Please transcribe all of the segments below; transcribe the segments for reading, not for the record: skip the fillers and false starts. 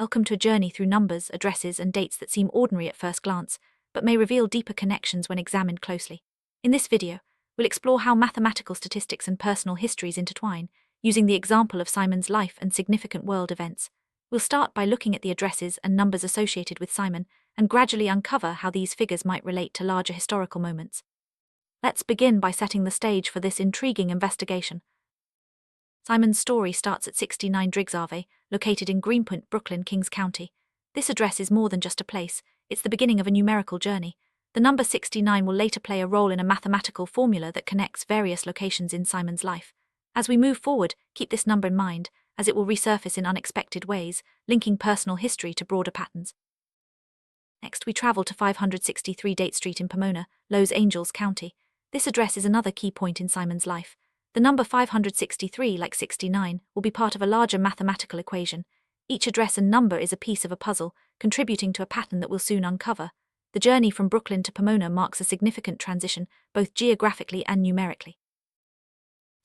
Welcome to a journey through numbers, addresses, and dates that seem ordinary at first glance, but may reveal deeper connections when examined closely. In this video, we'll explore how mathematical statistics and personal histories intertwine, using the example of Simon's life and significant world events. We'll start by looking at the addresses and numbers associated with Simon, and gradually uncover how these figures might relate to larger historical moments. Let's begin by setting the stage for this intriguing investigation. Simon's story starts at 69 Driggs Ave, located in Greenpoint, Brooklyn, Kings County. This address is more than just a place, it's the beginning of a numerical journey. The number 69 will later play a role in a mathematical formula that connects various locations in Simon's life. As we move forward, keep this number in mind, as it will resurface in unexpected ways, linking personal history to broader patterns. Next, we travel to 563 Date Street in Pomona, Los Angeles County. This address is another key point in Simon's life. The number 563, like 69, will be part of a larger mathematical equation. Each address and number is a piece of a puzzle, contributing to a pattern that we'll soon uncover. The journey from Brooklyn to Pomona marks a significant transition, both geographically and numerically.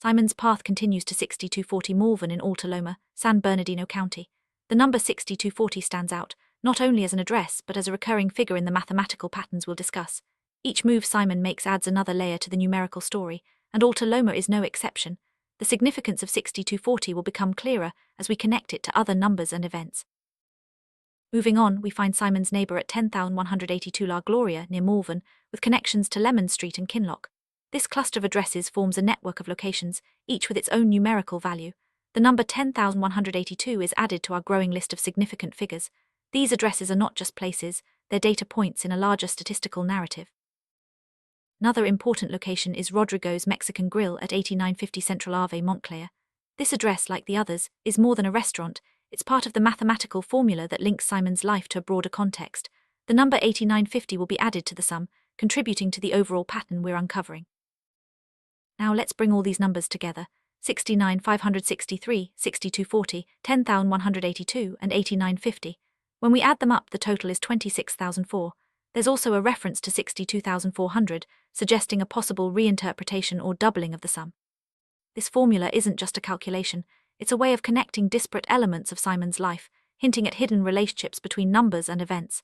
Simon's path continues to 6240 Malvern in Alta Loma, San Bernardino County. The number 6240 stands out, not only as an address but as a recurring figure in the mathematical patterns we'll discuss. Each move Simon makes adds another layer to the numerical story, and Alta Loma is no exception. The significance of 6240 will become clearer as we connect it to other numbers and events. Moving on, we find Simon's neighbor at 10,182 La Gloria near Malvern, with connections to Lemon Street and Kinloch. This cluster of addresses forms a network of locations, each with its own numerical value. The number 10,182 is added to our growing list of significant figures. These addresses are not just places, they're data points in a larger statistical narrative. Another important location is Rodrigo's Mexican Grill at 8950 Central Ave, Montclair. This address, like the others, is more than a restaurant. It's part of the mathematical formula that links Simon's life to a broader context. The number 8950 will be added to the sum, contributing to the overall pattern we're uncovering. Now let's bring all these numbers together. 69, 563, 6240, 10,182, and 8950. When we add them up, the total is 26,004. There's also a reference to 62,400, suggesting a possible reinterpretation or doubling of the sum. This formula isn't just a calculation, it's a way of connecting disparate elements of Simon's life, hinting at hidden relationships between numbers and events.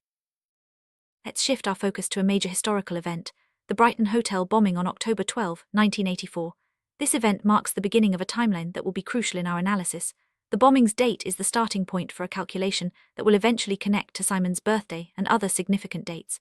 Let's shift our focus to a major historical event, the Brighton Hotel bombing on October 12, 1984. This event marks the beginning of a timeline that will be crucial in our analysis. The bombing's date is the starting point for a calculation that will eventually connect to Simon's birthday and other significant dates.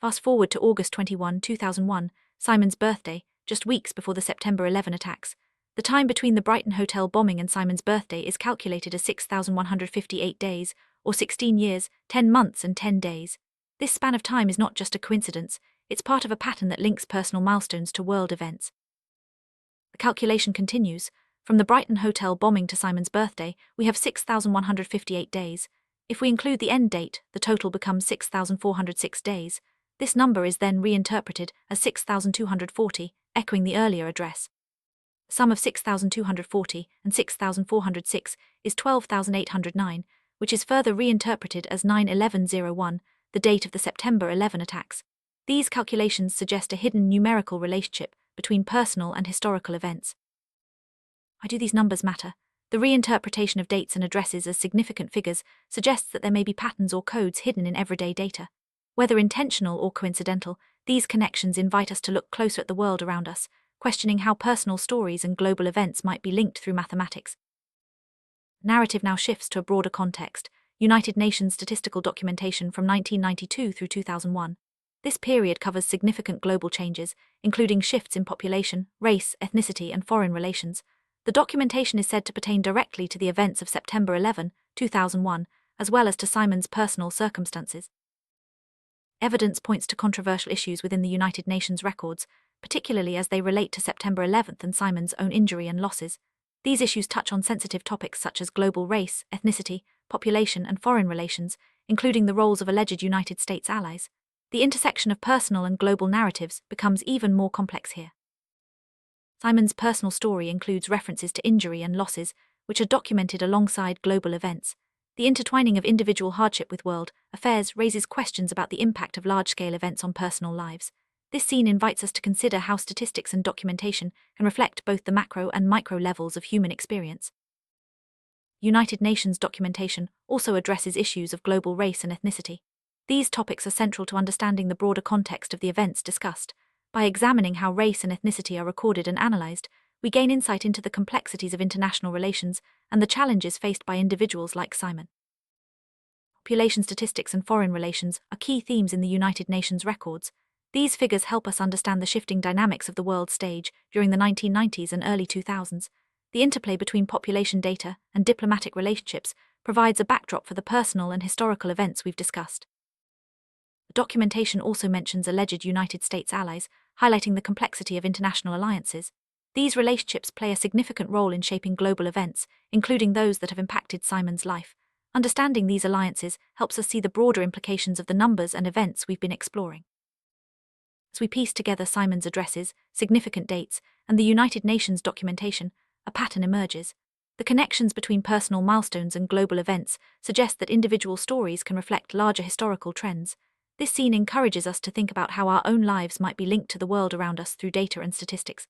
Fast forward to August 21, 2001, Simon's birthday, just weeks before the September 11 attacks. The time between the Brighton Hotel bombing and Simon's birthday is calculated as 6,158 days, or 16 years, 10 months and 10 days. This span of time is not just a coincidence, it's part of a pattern that links personal milestones to world events. The calculation continues. From the Brighton Hotel bombing to Simon's birthday, we have 6,158 days. If we include the end date, the total becomes 6,406 days. This number is then reinterpreted as 6,240, echoing the earlier address. The sum of 6,240 and 6,406 is 12,809, which is further reinterpreted as 9/11/01, the date of the September 11 attacks. These calculations suggest a hidden numerical relationship between personal and historical events. Why do these numbers matter? The reinterpretation of dates and addresses as significant figures suggests that there may be patterns or codes hidden in everyday data. Whether intentional or coincidental, these connections invite us to look closer at the world around us, questioning how personal stories and global events might be linked through mathematics. Narrative now shifts to a broader context, United Nations statistical documentation from 1992 through 2001. This period covers significant global changes, including shifts in population, race, ethnicity, and foreign relations. The documentation is said to pertain directly to the events of September 11, 2001, as well as to Simon's personal circumstances. Evidence points to controversial issues within the United Nations records, particularly as they relate to September 11 and Simon's own injury and losses. These issues touch on sensitive topics such as global race, ethnicity, population, and foreign relations, including the roles of alleged United States allies. The intersection of personal and global narratives becomes even more complex here. Simon's personal story includes references to injury and losses, which are documented alongside global events. The intertwining of individual hardship with world affairs raises questions about the impact of large-scale events on personal lives. This scene invites us to consider how statistics and documentation can reflect both the macro and micro levels of human experience. United Nations documentation also addresses issues of global race and ethnicity. These topics are central to understanding the broader context of the events discussed. By examining how race and ethnicity are recorded and analyzed, we gain insight into the complexities of international relations and the challenges faced by individuals like Simon. Population statistics and foreign relations are key themes in the United Nations records. These figures help us understand the shifting dynamics of the world stage during the 1990s and early 2000s. The interplay between population data and diplomatic relationships provides a backdrop for the personal and historical events we've discussed. The documentation also mentions alleged United States allies, highlighting the complexity of international alliances. These relationships play a significant role in shaping global events, including those that have impacted Simon's life. Understanding these alliances helps us see the broader implications of the numbers and events we've been exploring. As we piece together Simon's addresses, significant dates, and the United Nations documentation, a pattern emerges. The connections between personal milestones and global events suggest that individual stories can reflect larger historical trends. This scene encourages us to think about how our own lives might be linked to the world around us through data and statistics.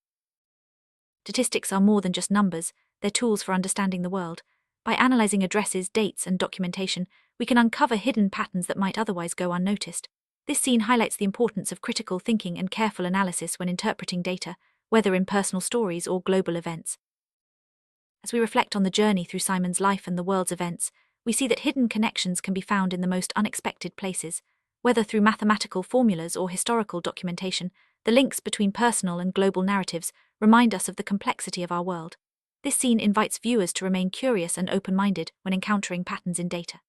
Statistics are more than just numbers, they're tools for understanding the world. By analyzing addresses, dates, and documentation, we can uncover hidden patterns that might otherwise go unnoticed. This scene highlights the importance of critical thinking and careful analysis when interpreting data, whether in personal stories or global events. As we reflect on the journey through Simon's life and the world's events, we see that hidden connections can be found in the most unexpected places. Whether through mathematical formulas or historical documentation, the links between personal and global narratives remind us of the complexity of our world. This scene invites viewers to remain curious and open-minded when encountering patterns in data.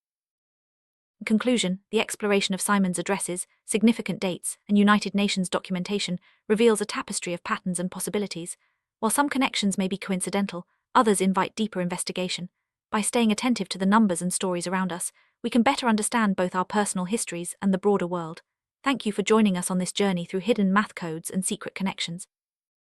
In conclusion, the exploration of Simon's addresses, significant dates, and United Nations documentation reveals a tapestry of patterns and possibilities. While some connections may be coincidental, others invite deeper investigation. By staying attentive to the numbers and stories around us, we can better understand both our personal histories and the broader world. Thank you for joining us on this journey through hidden math codes and secret connections.